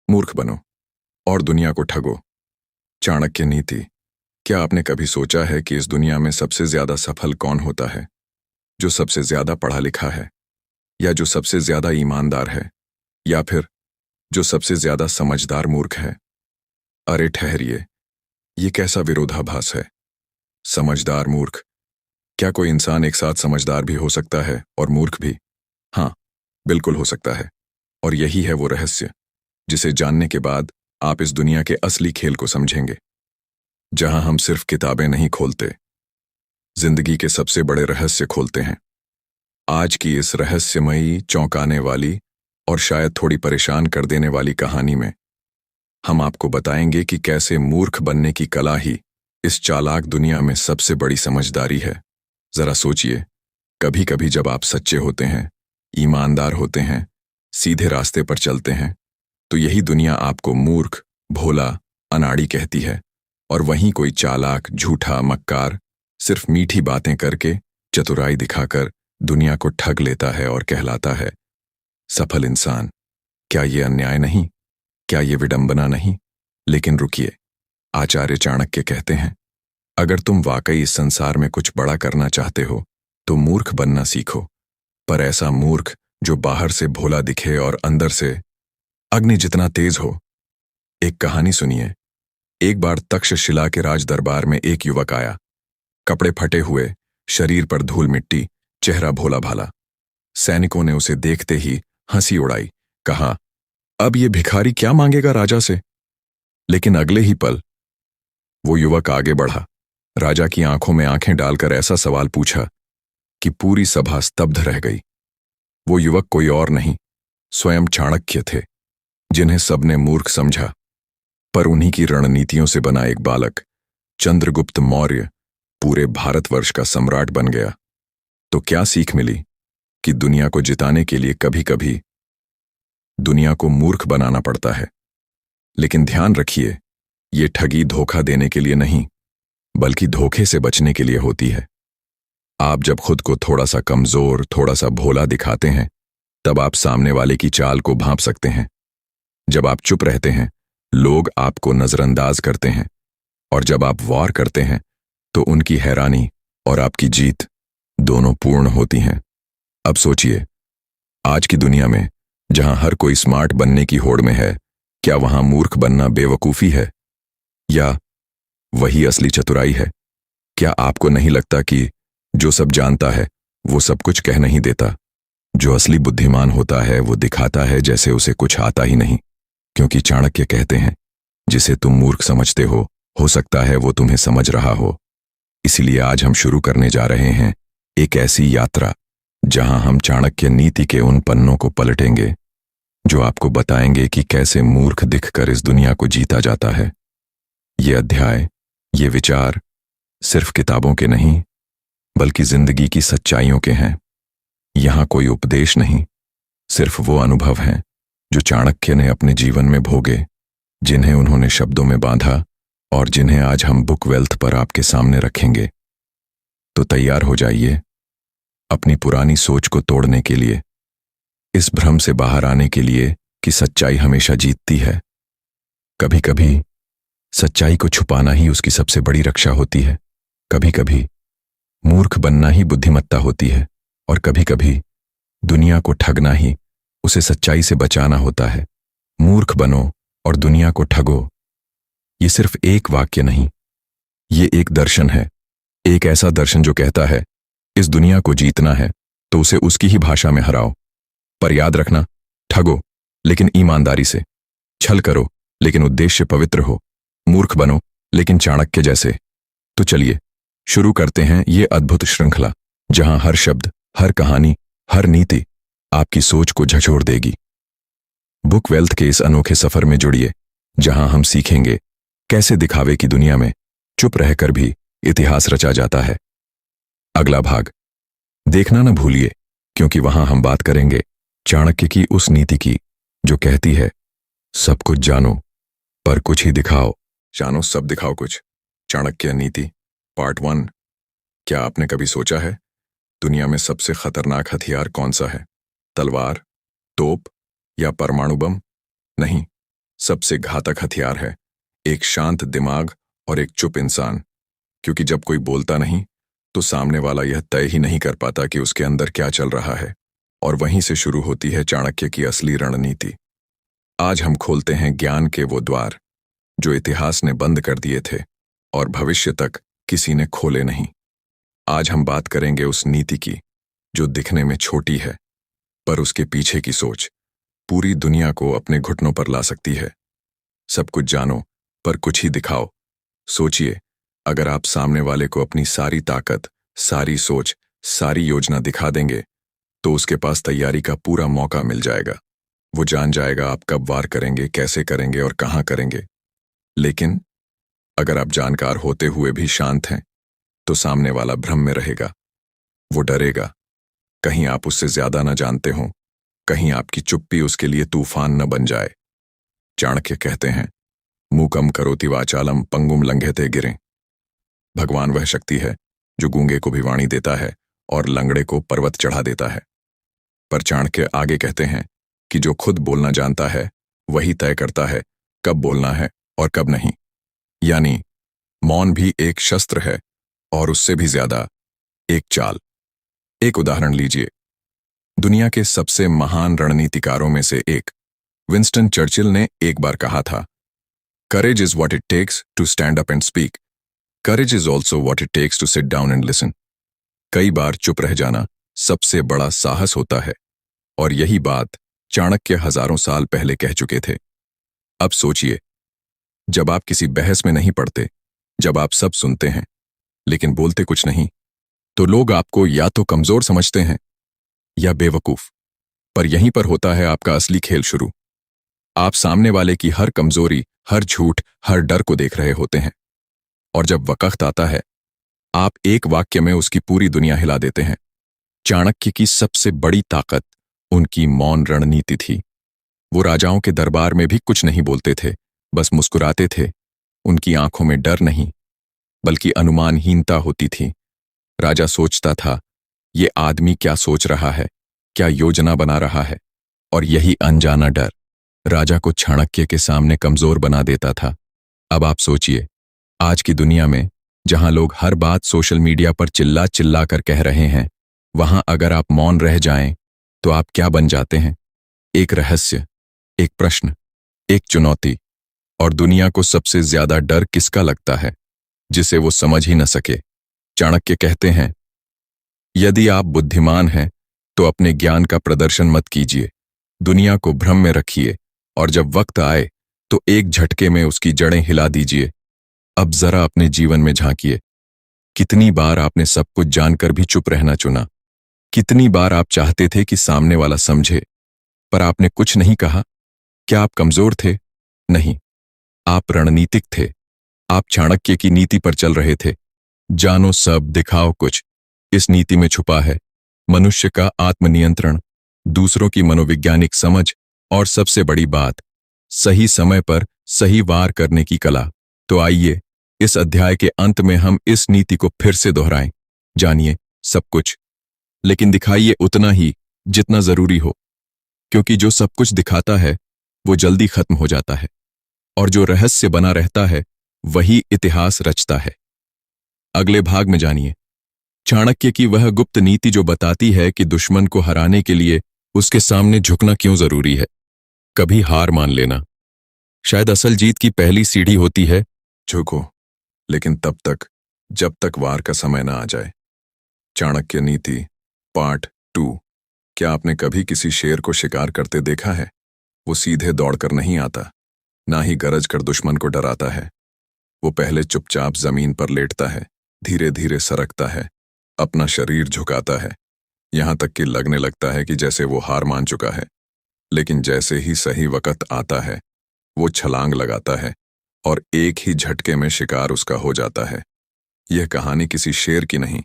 मूर्ख बनो और दुनिया को ठगो। चाणक्य नीति। क्या आपने कभी सोचा है कि इस दुनिया में सबसे ज्यादा सफल कौन होता है? जो सबसे ज्यादा पढ़ा लिखा है, या जो सबसे ज्यादा ईमानदार है, या फिर जो सबसे ज्यादा समझदार मूर्ख है? अरे ठहरिए, ये कैसा विरोधाभास है? समझदार मूर्ख। क्या कोई इंसान एक साथ समझदार भी हो सकता है और मूर्ख भी? हाँ, बिल्कुल हो सकता है। और यही है वो रहस्य जिसे जानने के बाद आप इस दुनिया के असली खेल को समझेंगे, जहां हम सिर्फ किताबें नहीं खोलते, जिंदगी के सबसे बड़े रहस्य खोलते हैं। आज की इस रहस्यमयी, चौंकाने वाली और शायद थोड़ी परेशान कर देने वाली कहानी में हम आपको बताएंगे कि कैसे मूर्ख बनने की कला ही इस चालाक दुनिया में सबसे बड़ी समझदारी है। जरा सोचिए, कभी कभी जब आप सच्चे होते हैं, ईमानदार होते हैं, सीधे रास्ते पर चलते हैं, तो यही दुनिया आपको मूर्ख, भोला, अनाड़ी कहती है। और वहीं कोई चालाक, झूठा, मक्कार सिर्फ मीठी बातें करके, चतुराई दिखाकर दुनिया को ठग लेता है और कहलाता है सफल इंसान। क्या ये अन्याय नहीं? क्या ये विडंबना नहीं? लेकिन रुकिए, आचार्य चाणक्य कहते हैं, अगर तुम वाकई इस संसार में कुछ बड़ा करना चाहते हो तो मूर्ख बनना सीखो। पर ऐसा मूर्ख जो बाहर से भोला दिखे और अंदर से अग्नि जितना तेज हो। एक कहानी सुनिए। एक बार तक्षशिला के राज दरबार में एक युवक आया। कपड़े फटे हुए, शरीर पर धूल मिट्टी, चेहरा भोला भाला। सैनिकों ने उसे देखते ही हंसी उड़ाई, कहा, अब ये भिखारी क्या मांगेगा राजा से? लेकिन अगले ही पल वो युवक आगे बढ़ा, राजा की आंखों में आंखें डालकर ऐसा सवाल पूछा कि पूरी सभा स्तब्ध रह गई। वो युवक कोई और नहीं, स्वयं चाणक्य थे, जिन्हें सबने मूर्ख समझा। पर उन्हीं की रणनीतियों से बना एक बालक, चंद्रगुप्त मौर्य, पूरे भारतवर्ष का सम्राट बन गया। तो क्या सीख मिली? कि दुनिया को जिताने के लिए कभी कभी दुनिया को मूर्ख बनाना पड़ता है। लेकिन ध्यान रखिए, ये ठगी धोखा देने के लिए नहीं, बल्कि धोखे से बचने के लिए होती है। आप जब खुद को थोड़ा सा कमजोर, थोड़ा सा भोला दिखाते हैं, तब आप सामने वाले की चाल को भांप सकते हैं। जब आप चुप रहते हैं, लोग आपको नजरअंदाज करते हैं, और जब आप वार करते हैं तो उनकी हैरानी और आपकी जीत दोनों पूर्ण होती हैं। अब सोचिए, आज की दुनिया में जहां हर कोई स्मार्ट बनने की होड़ में है, क्या वहां मूर्ख बनना बेवकूफी है, या वही असली चतुराई है? क्या आपको नहीं लगता कि जो सब जानता है वो सब कुछ कह नहीं देता? जो असली बुद्धिमान होता है वो दिखाता है जैसे उसे कुछ आता ही नहीं। क्योंकि चाणक्य कहते हैं, जिसे तुम मूर्ख समझते हो सकता है वो तुम्हें समझ रहा हो। इसलिए आज हम शुरू करने जा रहे हैं एक ऐसी यात्रा जहां हम चाणक्य नीति के उन पन्नों को पलटेंगे जो आपको बताएंगे कि कैसे मूर्ख दिखकर इस दुनिया को जीता जाता है। ये अध्याय, ये विचार सिर्फ किताबों के नहीं, बल्कि जिंदगी की सच्चाइयों के हैं। यहां कोई उपदेश नहीं, सिर्फ वो अनुभव हैं जो चाणक्य ने अपने जीवन में भोगे, जिन्हें उन्होंने शब्दों में बांधा और जिन्हें आज हम बुक वेल्थ पर आपके सामने रखेंगे। तो तैयार हो जाइए अपनी पुरानी सोच को तोड़ने के लिए, इस भ्रम से बाहर आने के लिए कि सच्चाई हमेशा जीतती है। कभी कभी सच्चाई को छुपाना ही उसकी सबसे बड़ी रक्षा होती है। कभी कभी मूर्ख बनना ही बुद्धिमत्ता होती है, और कभी कभी दुनिया को ठगना ही उसे सच्चाई से बचाना होता है। मूर्ख बनो और दुनिया को ठगो, ये सिर्फ एक वाक्य नहीं, ये एक दर्शन है। एक ऐसा दर्शन जो कहता है, इस दुनिया को जीतना है तो उसे उसकी ही भाषा में हराओ। पर याद रखना, ठगो लेकिन ईमानदारी से, छल करो लेकिन उद्देश्य पवित्र हो, मूर्ख बनो लेकिन चाणक्य जैसे। तो चलिए शुरू करते हैं ये अद्भुत श्रृंखला, जहां हर शब्द, हर कहानी, हर नीति आपकी सोच को झकझोर देगी। बुक वेल्थ के इस अनोखे सफर में जुड़िए, जहां हम सीखेंगे कैसे दिखावे की दुनिया में चुप रहकर भी इतिहास रचा जाता है। अगला भाग देखना न भूलिए, क्योंकि वहां हम बात करेंगे चाणक्य की उस नीति की जो कहती है, सब कुछ जानो पर कुछ ही दिखाओ। जानो सब दिखाओ कुछ। चाणक्य नीति पार्ट 1। क्या आपने कभी सोचा है दुनिया में सबसे खतरनाक हथियार कौन सा है? तलवार, तोप या परमाणु बम? नहीं, सबसे घातक हथियार है एक शांत दिमाग और एक चुप इंसान। क्योंकि जब कोई बोलता नहीं तो सामने वाला यह तय ही नहीं कर पाता कि उसके अंदर क्या चल रहा है, और वहीं से शुरू होती है चाणक्य की असली रणनीति। आज हम खोलते हैं ज्ञान के वो द्वार जो इतिहास ने बंद कर दिए थे और भविष्य तक किसी ने खोले नहीं। आज हम बात करेंगे उस नीति की जो दिखने में छोटी है, पर उसके पीछे की सोच पूरी दुनिया को अपने घुटनों पर ला सकती है। सब कुछ जानो पर कुछ ही दिखाओ। सोचिए, अगर आप सामने वाले को अपनी सारी ताकत, सारी सोच, सारी योजना दिखा देंगे तो उसके पास तैयारी का पूरा मौका मिल जाएगा। वो जान जाएगा आप कब वार करेंगे, कैसे करेंगे और कहां करेंगे। लेकिन अगर आप जानकार होते हुए भी शांत हैं तो सामने वाला भ्रम में रहेगा। वो डरेगा, कहीं आप उससे ज्यादा न जानते हो, कहीं आपकी चुप्पी उसके लिए तूफान न बन जाए। चाणक्य कहते हैं, मूकम करोति वाचालम पंगुम लंघयते गिरें। भगवान वह शक्ति है जो गूंगे को भी वाणी देता है और लंगड़े को पर्वत चढ़ा देता है। पर चाणक्य आगे कहते हैं कि जो खुद बोलना जानता है वही तय करता है कब बोलना है और कब नहीं। यानी मौन भी एक शस्त्र है और उससे भी ज्यादा एक चाल। एक उदाहरण लीजिए। दुनिया के सबसे महान रणनीतिकारों में से एक विंस्टन चर्चिल ने एक बार कहा था, courage is what it takes to stand up and speak, courage is also what it takes to sit down and listen. कई बार चुप रह जाना सबसे बड़ा साहस होता है, और यही बात चाणक्य हजारों साल पहले कह चुके थे। अब सोचिए, जब आप किसी बहस में नहीं पड़ते, जब आप सब सुनते हैं लेकिन बोलते कुछ नहीं, तो लोग आपको या तो कमजोर समझते हैं या बेवकूफ। पर यहीं पर होता है आपका असली खेल शुरू। आप सामने वाले की हर कमजोरी, हर झूठ, हर डर को देख रहे होते हैं, और जब वक्त आता है आप एक वाक्य में उसकी पूरी दुनिया हिला देते हैं। चाणक्य की सबसे बड़ी ताकत उनकी मौन रणनीति थी। वो राजाओं के दरबार में भी कुछ नहीं बोलते थे, बस मुस्कुराते थे। उनकी आंखों में डर नहीं बल्कि अनुमानहीनता होती थी। राजा सोचता था, ये आदमी क्या सोच रहा है, क्या योजना बना रहा है, और यही अनजाना डर राजा को चाणक्य के सामने कमजोर बना देता था। अब आप सोचिए, आज की दुनिया में जहां लोग हर बात सोशल मीडिया पर चिल्ला चिल्ला कर कह रहे हैं, वहां अगर आप मौन रह जाएं तो आप क्या बन जाते हैं? एक रहस्य, एक प्रश्न, एक चुनौती। और दुनिया को सबसे ज्यादा डर किसका लगता है? जिसे वो समझ ही न सके। चाणक्य कहते हैं, यदि आप बुद्धिमान हैं तो अपने ज्ञान का प्रदर्शन मत कीजिए, दुनिया को भ्रम में रखिए, और जब वक्त आए तो एक झटके में उसकी जड़ें हिला दीजिए। अब जरा अपने जीवन में झांकिए, कितनी बार आपने सब कुछ जानकर भी चुप रहना चुना? कितनी बार आप चाहते थे कि सामने वाला समझे, पर आपने कुछ नहीं कहा? क्या आप कमजोर थे? नहीं, आप रणनीतिक थे। आप चाणक्य की नीति पर चल रहे थे। जानो सब, दिखाओ कुछ। इस नीति में छुपा है मनुष्य का आत्मनियंत्रण, दूसरों की मनोवैज्ञानिक समझ, और सबसे बड़ी बात, सही समय पर सही वार करने की कला। तो आइए, इस अध्याय के अंत में हम इस नीति को फिर से दोहराएं। जानिए सब कुछ, लेकिन दिखाइए उतना ही जितना जरूरी हो, क्योंकि जो सब कुछ दिखाता है वो जल्दी खत्म हो जाता है, और जो रहस्य बना रहता है वही इतिहास रचता है। अगले भाग में जानिए चाणक्य की वह गुप्त नीति जो बताती है कि दुश्मन को हराने के लिए उसके सामने झुकना क्यों जरूरी है, कभी हार मान लेना। शायद असल जीत की पहली सीढ़ी होती है झुको, लेकिन तब तक जब तक वार का समय ना आ जाए। चाणक्य नीति पार्ट 2। क्या आपने कभी किसी शेर को शिकार करते देखा है? वो सीधे दौड़कर नहीं आता, ना ही गरज कर दुश्मन को डराता है। वो पहले चुपचाप जमीन पर लेटता है, धीरे धीरे सरकता है, अपना शरीर झुकाता है, यहां तक कि लगने लगता है कि जैसे वो हार मान चुका है। लेकिन जैसे ही सही वक्त आता है वो छलांग लगाता है और एक ही झटके में शिकार उसका हो जाता है। यह कहानी किसी शेर की नहीं,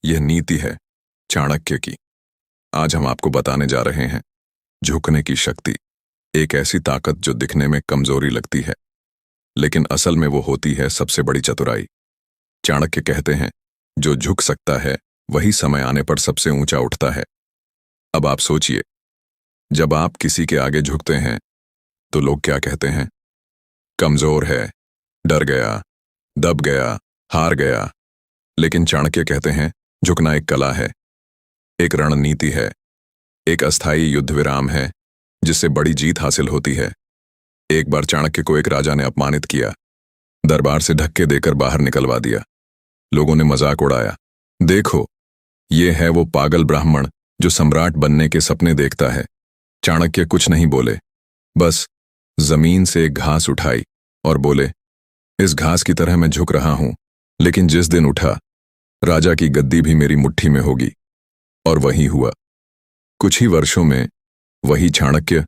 यह नीति है चाणक्य की। आज हम आपको बताने जा रहे हैं झुकने की शक्ति, एक ऐसी ताकत जो दिखने में कमजोरी लगती है लेकिन असल में वो होती है सबसे बड़ी चतुराई। चाणक्य कहते हैं, जो झुक सकता है वही समय आने पर सबसे ऊंचा उठता है। अब आप सोचिए, जब आप किसी के आगे झुकते हैं तो लोग क्या कहते हैं? कमजोर है, डर गया, दब गया, हार गया। लेकिन चाणक्य कहते हैं झुकना एक कला है, एक रणनीति है, एक अस्थायी युद्ध विराम है जिससे बड़ी जीत हासिल होती है। एक बार चाणक्य को एक राजा ने अपमानित किया, दरबार से धक्के देकर बाहर निकलवा दिया। लोगों ने मजाक उड़ाया, देखो ये है वो पागल ब्राह्मण जो सम्राट बनने के सपने देखता है। चाणक्य कुछ नहीं बोले, बस जमीन से एक घास उठाई और बोले, इस घास की तरह मैं झुक रहा हूं, लेकिन जिस दिन उठा राजा की गद्दी भी मेरी मुट्ठी में होगी। और वही हुआ। कुछ ही वर्षों में वही चाणक्य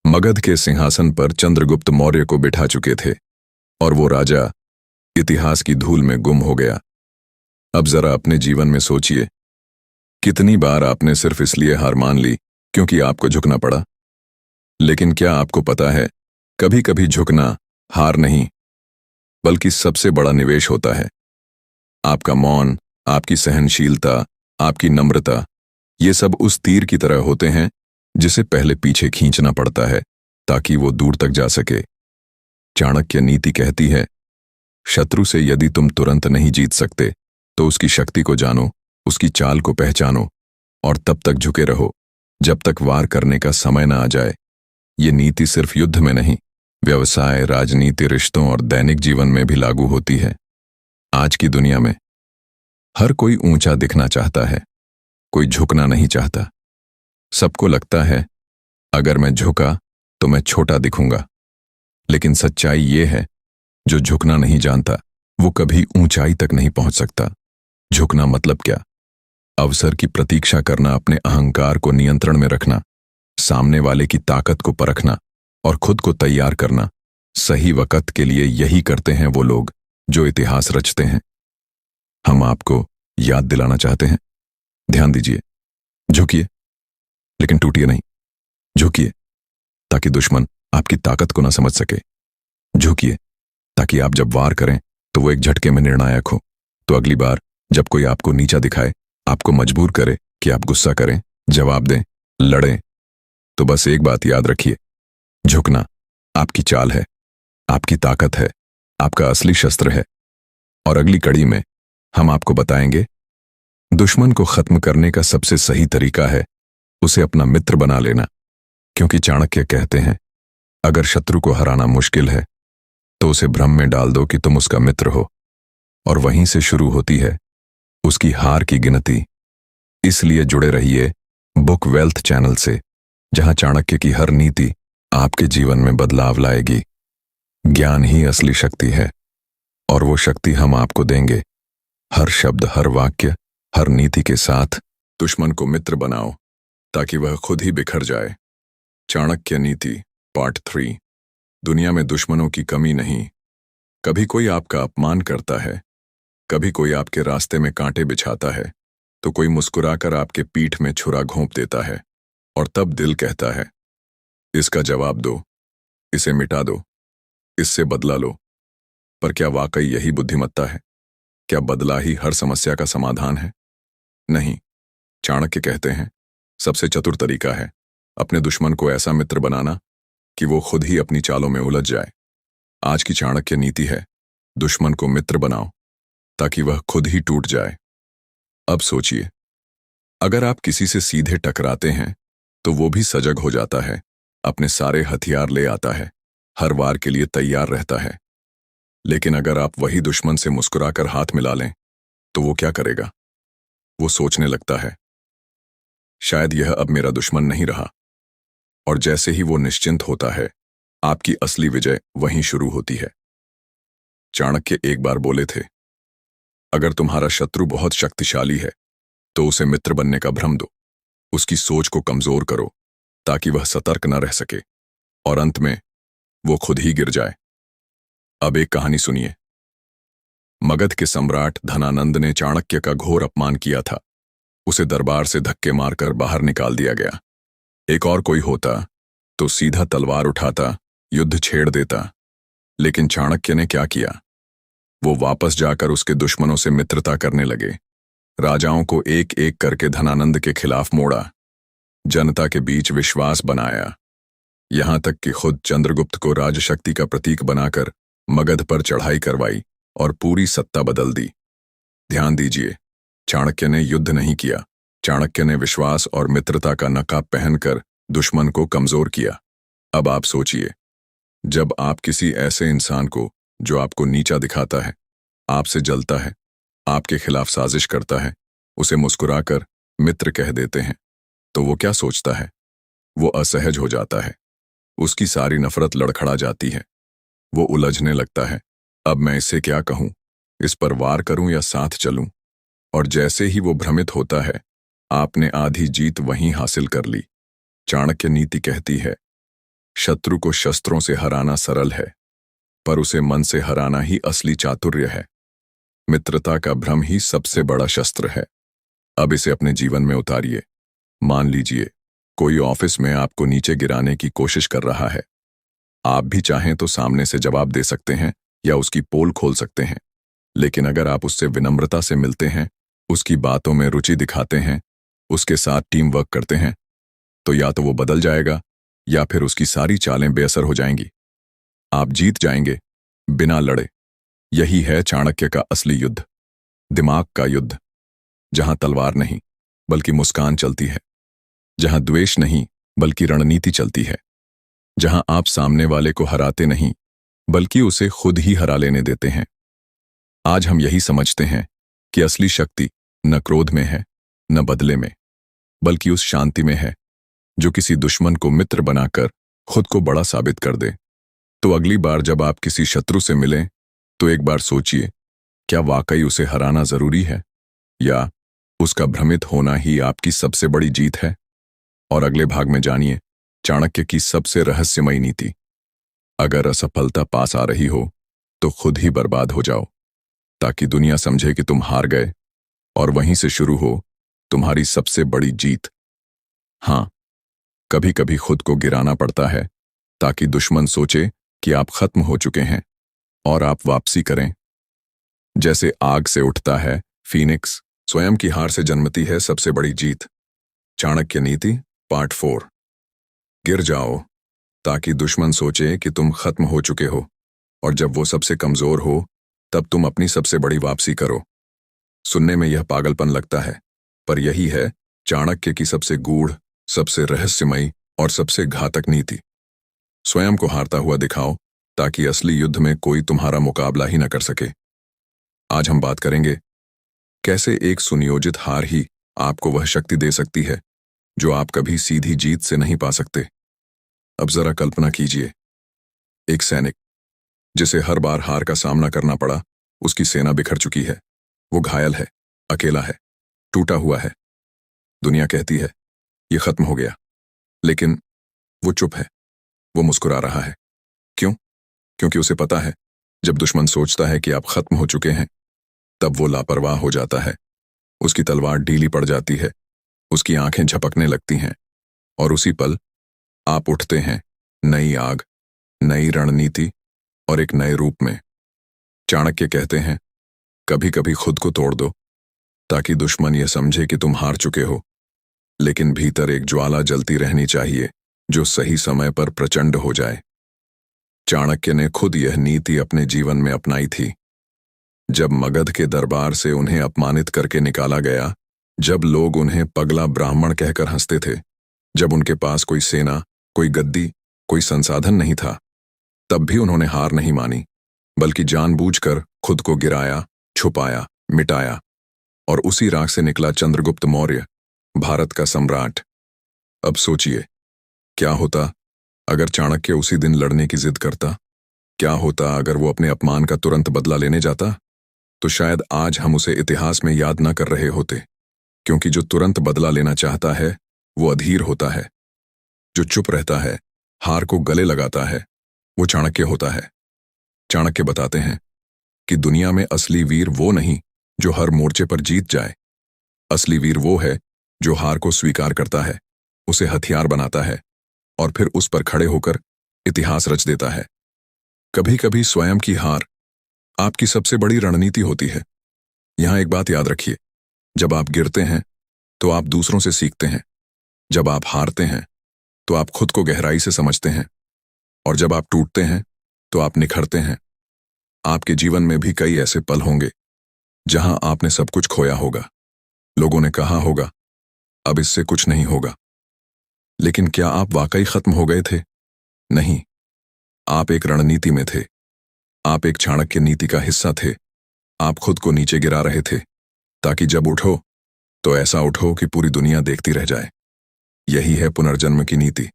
मगध के सिंहासन पर चंद्रगुप्त मौर्य को बिठा चुके थे और वो राजा इतिहास की धूल में गुम हो गया। अब जरा अपने जीवन में सोचिए, कितनी बार आपने सिर्फ इसलिए हार मान ली क्योंकि आपको झुकना पड़ा। लेकिन क्या आपको पता है, कभी कभी झुकना हार नहीं बल्कि सबसे बड़ा निवेश होता है। आपका मौन, आपकी सहनशीलता, आपकी नम्रता, ये सब उस तीर की तरह होते हैं जिसे पहले पीछे खींचना पड़ता है ताकि वो दूर तक जा सके। चाणक्य नीति कहती है, शत्रु से यदि तुम तुरंत नहीं जीत सकते तो उसकी शक्ति को जानो, उसकी चाल को पहचानो और तब तक झुके रहो जब तक वार करने का समय न आ जाए। ये नीति सिर्फ युद्ध में नहीं, व्यवसाय, राजनीति, रिश्तों और दैनिक जीवन में भी लागू होती है। आज की दुनिया में हर कोई ऊंचा दिखना चाहता है, कोई झुकना नहीं चाहता। सबको लगता है अगर मैं झुका तो मैं छोटा दिखूंगा। लेकिन सच्चाई ये है, जो झुकना नहीं जानता वो कभी ऊंचाई तक नहीं पहुंच सकता। झुकना मतलब क्या? अवसर की प्रतीक्षा करना, अपने अहंकार को नियंत्रण में रखना, सामने वाले की ताकत को परखना और खुद को तैयार करना। सही वक्त के लिए यही करते हैं वो लोग जो इतिहास रचते हैं। हम आपको याद दिलाना चाहते हैं, ध्यान दीजिए, झुकिए लेकिन टूटिए नहीं। झुकिए ताकि दुश्मन आपकी ताकत को ना समझ सके। झुकिए ताकि आप जब वार करें तो वो एक झटके में निर्णायक हो। तो अगली बार जब कोई आपको नीचा दिखाए, आपको मजबूर करे कि आप गुस्सा करें, जवाब दें, लड़ें, तो बस एक बात याद रखिए, झुकना आपकी चाल है, आपकी ताकत है, आपका असली शस्त्र है। और अगली कड़ी में हम आपको बताएंगे, दुश्मन को खत्म करने का सबसे सही तरीका है उसे अपना मित्र बना लेना। क्योंकि चाणक्य कहते हैं, अगर शत्रु को हराना मुश्किल है तो उसे भ्रम में डाल दो कि तुम उसका मित्र हो, और वहीं से शुरू होती है उसकी हार की गिनती। इसलिए जुड़े रहिए बुक वेल्थ चैनल से, जहां चाणक्य की हर नीति आपके जीवन में बदलाव लाएगी। ज्ञान ही असली शक्ति है और वो शक्ति हम आपको देंगे। हर शब्द, हर वाक्य, हर नीति के साथ दुश्मन को मित्र बनाओ ताकि वह खुद ही बिखर जाए। चाणक्य नीति पार्ट 3। दुनिया में दुश्मनों की कमी नहीं। कभी कोई आपका अपमान करता है, कभी कोई आपके रास्ते में कांटे बिछाता है, तो कोई मुस्कुराकर आपके पीठ में छुरा घोंप देता है और तब दिल कहता है, इसका जवाब दो, इसे मिटा दो, इससे बदला लो। पर क्या वाकई यही बुद्धिमत्ता है? क्या बदला ही हर समस्या का समाधान है? नहीं। चाणक्य कहते हैं, सबसे चतुर तरीका है अपने दुश्मन को ऐसा मित्र बनाना कि वो खुद ही अपनी चालों में उलझ जाए। आज की चाणक्य नीति है, दुश्मन को मित्र बनाओ ताकि वह खुद ही टूट जाए। अब सोचिए, अगर आप किसी से सीधे टकराते हैं तो वो भी सजग हो जाता है, अपने सारे हथियार ले आता है, हर वार के लिए तैयार रहता है। लेकिन अगर आप वही दुश्मन से मुस्कुराकर हाथ मिला लें तो वो क्या करेगा? वो सोचने लगता है, शायद यह अब मेरा दुश्मन नहीं रहा। और जैसे ही वो निश्चिंत होता है, आपकी असली विजय वहीं शुरू होती है। चाणक्य एक बार बोले थे, अगर तुम्हारा शत्रु बहुत शक्तिशाली है तो उसे मित्र बनने का भ्रम दो, उसकी सोच को कमजोर करो ताकि वह सतर्क न रह सके और अंत में वो खुद ही गिर जाए। अब एक कहानी सुनिए। मगध के सम्राट धनानंद ने चाणक्य का घोर अपमान किया था। उसे दरबार से धक्के मारकर बाहर निकाल दिया गया। एक और कोई होता तो सीधा तलवार उठाता, युद्ध छेड़ देता। लेकिन चाणक्य ने क्या किया? वो वापस जाकर उसके दुश्मनों से मित्रता करने लगे। राजाओं को एक एक करके धनानंद के खिलाफ मोड़ा, जनता के बीच विश्वास बनाया यहां तक कि खुद चंद्रगुप्त को राजशक्ति का प्रतीक बनाकर मगध पर चढ़ाई करवाई और पूरी सत्ता बदल दी। ध्यान दीजिए, चाणक्य ने युद्ध नहीं किया, चाणक्य ने विश्वास और मित्रता का नकाब पहनकर दुश्मन को कमजोर किया। अब आप सोचिए, जब आप किसी ऐसे इंसान को जो आपको नीचा दिखाता है, आपसे जलता है, आपके खिलाफ साजिश करता है, उसे मुस्कुराकर मित्र कह देते हैं, तो वो क्या सोचता है? वो असहज हो जाता है, उसकी सारी नफरत लड़खड़ा जाती है, वो उलझने लगता है, अब मैं इसे क्या कहूं, इस पर वार करूं या साथ चलूं? और जैसे ही वो भ्रमित होता है, आपने आधी जीत वहीं हासिल कर ली। चाणक्य नीति कहती है, शत्रु को शस्त्रों से हराना सरल है, पर उसे मन से हराना ही असली चातुर्य है। मित्रता का भ्रम ही सबसे बड़ा शस्त्र है। अब इसे अपने जीवन में उतारिए। मान लीजिए, कोई ऑफिस में आपको नीचे गिराने की कोशिश कर रहा है। आप भी चाहें तो सामने से जवाब दे सकते हैं या उसकी पोल खोल सकते हैं, लेकिन अगर आप उससे विनम्रता से मिलते हैं, उसकी बातों में रुचि दिखाते हैं, उसके साथ टीम वर्क करते हैं, तो या तो वो बदल जाएगा या फिर उसकी सारी चालें बेअसर हो जाएंगी। आप जीत जाएंगे बिना लड़े। यही है चाणक्य का असली युद्ध, दिमाग का युद्ध, जहां तलवार नहीं बल्कि मुस्कान चलती है, जहां द्वेष नहीं बल्कि रणनीति चलती है, जहां आप सामने वाले को हराते नहीं बल्कि उसे खुद ही हरा लेने देते हैं। आज हम यही समझते हैं कि असली शक्ति न क्रोध में है, न बदले में, बल्कि उस शांति में है जो किसी दुश्मन को मित्र बनाकर खुद को बड़ा साबित कर दे। तो अगली बार जब आप किसी शत्रु से मिलें, तो एक बार सोचिए, क्या वाकई उसे हराना जरूरी है या उसका भ्रमित होना ही आपकी सबसे बड़ी जीत है? और अगले भाग में जानिए चाणक्य की सबसे रहस्यमयी नीति। अगर असफलता पास आ रही हो तो खुद ही बर्बाद हो जाओ, ताकि दुनिया समझे कि तुम हार गए, और वहीं से शुरू हो तुम्हारी सबसे बड़ी जीत। हाँ, कभी कभी खुद को गिराना पड़ता है ताकि दुश्मन सोचे कि आप खत्म हो चुके हैं और आप वापसी करें। जैसे आग से उठता है फीनिक्स, स्वयं की हार से जन्मती है सबसे बड़ी जीत। चाणक्य नीति पार्ट 4। गिर जाओ ताकि दुश्मन सोचे कि तुम खत्म हो चुके हो, और जब वो सबसे कमजोर हो तब तुम अपनी सबसे बड़ी वापसी करो। सुनने में यह पागलपन लगता है, पर यही है चाणक्य की सबसे गूढ़, सबसे रहस्यमयी और सबसे घातक नीति। स्वयं को हारता हुआ दिखाओ ताकि असली युद्ध में कोई तुम्हारा मुकाबला ही न कर सके। आज हम बात करेंगे कैसे एक सुनियोजित हार ही आपको वह शक्ति दे सकती है जो आप कभी सीधी जीत से नहीं पा सकते। अब जरा कल्पना कीजिए, एक सैनिक जिसे हर बार हार का सामना करना पड़ा, उसकी सेना बिखर चुकी है, वो घायल है, अकेला है, टूटा हुआ है। दुनिया कहती है ये खत्म हो गया, लेकिन वो चुप है, वो मुस्कुरा रहा है। क्यों? क्योंकि उसे पता है जब दुश्मन सोचता है कि आप खत्म हो चुके हैं, तब वो लापरवाह हो जाता है। उसकी तलवार ढीली पड़ जाती है, उसकी आंखें झपकने लगती हैं, और उसी पल आप उठते हैं, नई आग, नई रणनीति और एक नए रूप में। चाणक्य कहते हैं, कभी कभी खुद को तोड़ दो ताकि दुश्मन यह समझे कि तुम हार चुके हो, लेकिन भीतर एक ज्वाला जलती रहनी चाहिए जो सही समय पर प्रचंड हो जाए। चाणक्य ने खुद यह नीति अपने जीवन में अपनाई थी। जब मगध के दरबार से उन्हें अपमानित करके निकाला गया, जब लोग उन्हें पगला ब्राह्मण कहकर हंसते थे, जब उनके पास कोई सेना, कोई गद्दी, कोई संसाधन नहीं था, तब भी उन्होंने हार नहीं मानी, बल्कि जानबूझकर खुद को गिराया, छुपाया, मिटाया, और उसी राख से निकला चंद्रगुप्त मौर्य, भारत का सम्राट। अब सोचिए, क्या होता अगर चाणक्य उसी दिन लड़ने की जिद करता? क्या होता अगर वो अपने अपमान का तुरंत बदला लेने जाता? तो शायद आज हम उसे इतिहास में याद न कर रहे होते, क्योंकि जो तुरंत बदला लेना चाहता है वो अधीर होता है। जो चुप रहता है, हार को गले लगाता है, वो चाणक्य होता है। चाणक्य बताते हैं कि दुनिया में असली वीर वो नहीं जो हर मोर्चे पर जीत जाए। असली वीर वो है जो हार को स्वीकार करता है, उसे हथियार बनाता है और फिर उस पर खड़े होकर इतिहास रच देता है। कभी कभी स्वयं की हार आपकी सबसे बड़ी रणनीति होती है। यहां एक बात याद रखिए, जब आप गिरते हैं तो आप दूसरों से सीखते हैं, जब आप हारते हैं तो आप खुद को गहराई से समझते हैं, और जब आप टूटते हैं तो आप निखरते हैं। आपके जीवन में भी कई ऐसे पल होंगे जहां आपने सब कुछ खोया होगा। लोगों ने कहा होगा, अब इससे कुछ नहीं होगा। लेकिन क्या आप वाकई खत्म हो गए थे? नहीं, आप एक रणनीति में थे। आप एक चाणक्य नीति का हिस्सा थे। आप खुद को नीचे गिरा रहे थे, ताकि जब उठो तो ऐसा उठो कि पूरी दुनिया देखती रह जाए। यही है पुनर्जन्म की नीति।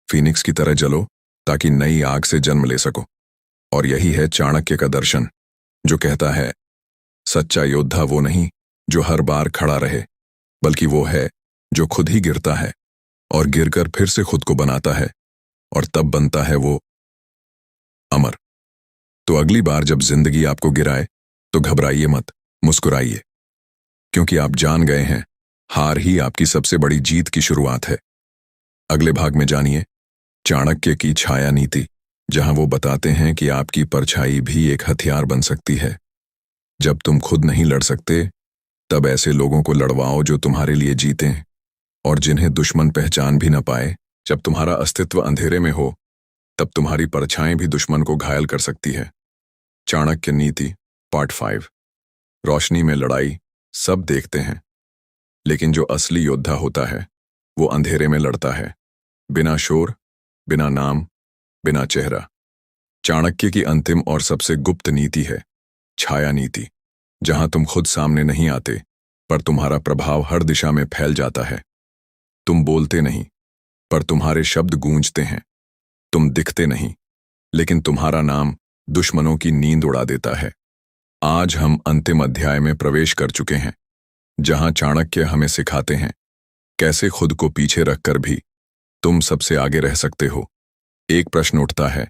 फीनिक्स की तरह जलो ताकि नई आग से जन्म ले सको। और यही है चाणक्य का दर्शन, जो कहता है, सच्चा योद्धा वो नहीं जो हर बार खड़ा रहे, बल्कि वो है जो खुद ही गिरता है और गिरकर फिर से खुद को बनाता है, और तब बनता है वो अमर। तो अगली बार जब जिंदगी आपको गिराए तो घबराइए मत, मुस्कुराइए, क्योंकि आप जान गए हैं हार ही आपकी सबसे बड़ी जीत की शुरुआत है। अगले भाग में जानिए चाणक्य की छाया नीति, जहां वो बताते हैं कि आपकी परछाई भी एक हथियार बन सकती है। जब तुम खुद नहीं लड़ सकते, तब ऐसे लोगों को लड़वाओ जो तुम्हारे लिए जीतें, और जिन्हें दुश्मन पहचान भी न पाए। जब तुम्हारा अस्तित्व अंधेरे में हो, तब तुम्हारी परछाई भी दुश्मन को घायल कर सकती है। चाणक्य नीति पार्ट 5। रोशनी में लड़ाई सब देखते हैं, लेकिन जो असली योद्धा होता है वो अंधेरे में लड़ता है, बिना शोर, बिना नाम, बिना चेहरा। चाणक्य की अंतिम और सबसे गुप्त नीति है छाया नीति, जहां तुम खुद सामने नहीं आते, पर तुम्हारा प्रभाव हर दिशा में फैल जाता है। तुम बोलते नहीं, पर तुम्हारे शब्द गूंजते हैं। तुम दिखते नहीं, लेकिन तुम्हारा नाम दुश्मनों की नींद उड़ा देता है। आज हम अंतिम अध्याय में प्रवेश कर चुके हैं, जहां चाणक्य हमें सिखाते हैं कैसे खुद को पीछे रखकर भी तुम सबसे आगे रह सकते हो। एक प्रश्न उठता है,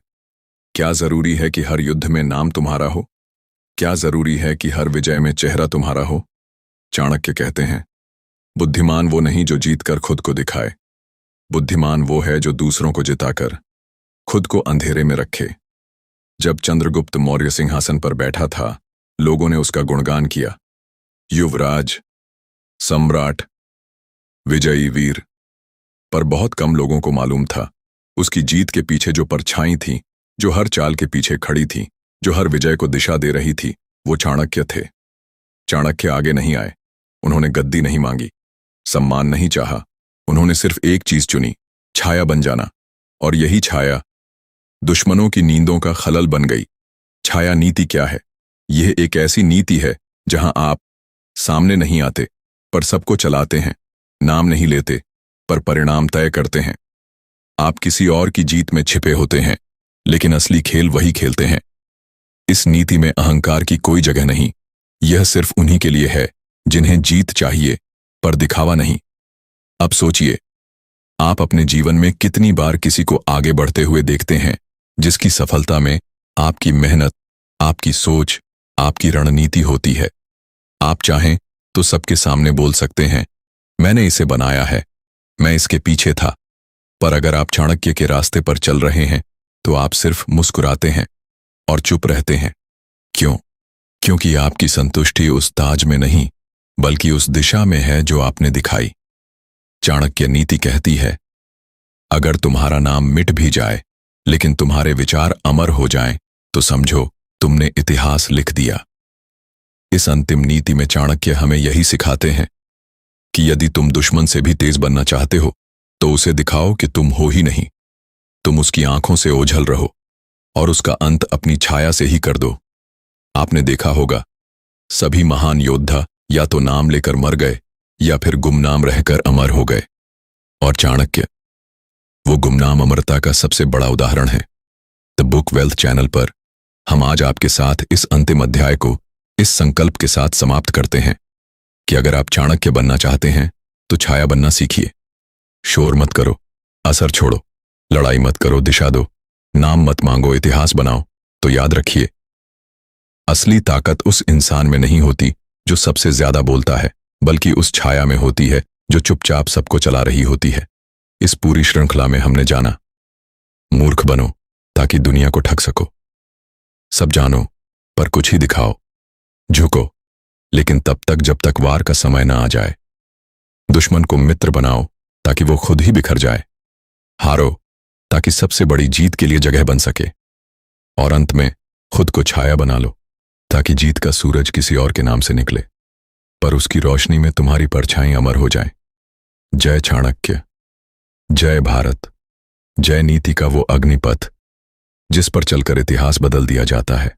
क्या जरूरी है कि हर युद्ध में नाम तुम्हारा हो? क्या जरूरी है कि हर विजय में चेहरा तुम्हारा हो? चाणक्य कहते हैं, बुद्धिमान वो नहीं जो जीतकर खुद को दिखाए, बुद्धिमान वो है जो दूसरों को जिताकर खुद को अंधेरे में रखे। जब चंद्रगुप्त मौर्य सिंहासन पर बैठा था, लोगों ने उसका गुणगान किया, युवराज, सम्राट, विजयी वीर। पर बहुत कम लोगों को मालूम था उसकी जीत के पीछे जो परछाई थी, जो हर चाल के पीछे खड़ी थी, जो हर विजय को दिशा दे रही थी, वो चाणक्य थे। चाणक्य आगे नहीं आए, उन्होंने गद्दी नहीं मांगी, सम्मान नहीं चाहा, उन्होंने सिर्फ एक चीज चुनी, छाया बन जाना। और यही छाया दुश्मनों की नींदों का खलल बन गई। छाया नीति क्या है? यह एक ऐसी नीति है जहां आप सामने नहीं आते, पर सबको चलाते हैं, नाम नहीं लेते, पर परिणाम तय करते हैं। आप किसी और की जीत में छिपे होते हैं, लेकिन असली खेल वही खेलते हैं। इस नीति में अहंकार की कोई जगह नहीं। यह सिर्फ उन्हीं के लिए है जिन्हें जीत चाहिए, पर दिखावा नहीं। अब सोचिए, आप अपने जीवन में कितनी बार किसी को आगे बढ़ते हुए देखते हैं जिसकी सफलता में आपकी मेहनत, आपकी सोच, आपकी रणनीति होती है। आप चाहें तो सबके सामने बोल सकते हैं, मैंने इसे बनाया है, मैं इसके पीछे था। पर अगर आप चाणक्य के रास्ते पर चल रहे हैं, तो आप सिर्फ मुस्कुराते हैं और चुप रहते हैं। क्यों? क्योंकि आपकी संतुष्टि उस ताज में नहीं, बल्कि उस दिशा में है जो आपने दिखाई। चाणक्य नीति कहती है, अगर तुम्हारा नाम मिट भी जाए, लेकिन तुम्हारे विचार अमर हो जाएं, तो समझो तुमने इतिहास लिख दिया। इस अंतिम नीति में चाणक्य हमें यही सिखाते हैं कि यदि तुम दुश्मन से भी तेज बनना चाहते हो, तो उसे दिखाओ कि तुम हो ही नहीं। तुम उसकी आंखों से ओझल रहो और उसका अंत अपनी छाया से ही कर दो। आपने देखा होगा, सभी महान योद्धा या तो नाम लेकर मर गए या फिर गुमनाम रहकर अमर हो गए। और चाणक्य वो गुमनाम अमरता का सबसे बड़ा उदाहरण है। द बुक वेल्थ चैनल पर हम आज आपके साथ इस अंतिम अध्याय को इस संकल्प के साथ समाप्त करते हैं कि अगर आप चाणक्य बनना चाहते हैं, तो छाया बनना सीखिए। शोर मत करो, असर छोड़ो, लड़ाई मत करो, दिशा दो, नाम मत मांगो, इतिहास बनाओ। तो याद रखिए, असली ताकत उस इंसान में नहीं होती जो सबसे ज्यादा बोलता है, बल्कि उस छाया में होती है जो चुपचाप सबको चला रही होती है। इस पूरी श्रृंखला में हमने जाना, मूर्ख बनो ताकि दुनिया को ठग सको, सब जानो पर कुछ ही दिखाओ, झुको लेकिन तब तक जब तक वार का समय न आ जाए, दुश्मन को मित्र बनाओ ताकि वो खुद ही बिखर जाए, हारो ताकि सबसे बड़ी जीत के लिए जगह बन सके, और अंत में खुद को छाया बना लो ताकि जीत का सूरज किसी और के नाम से निकले, पर उसकी रोशनी में तुम्हारी परछाई अमर हो जाए। जय चाणक्य, जय भारत, जय नीति का वो अग्निपथ जिस पर चलकर इतिहास बदल दिया जाता है।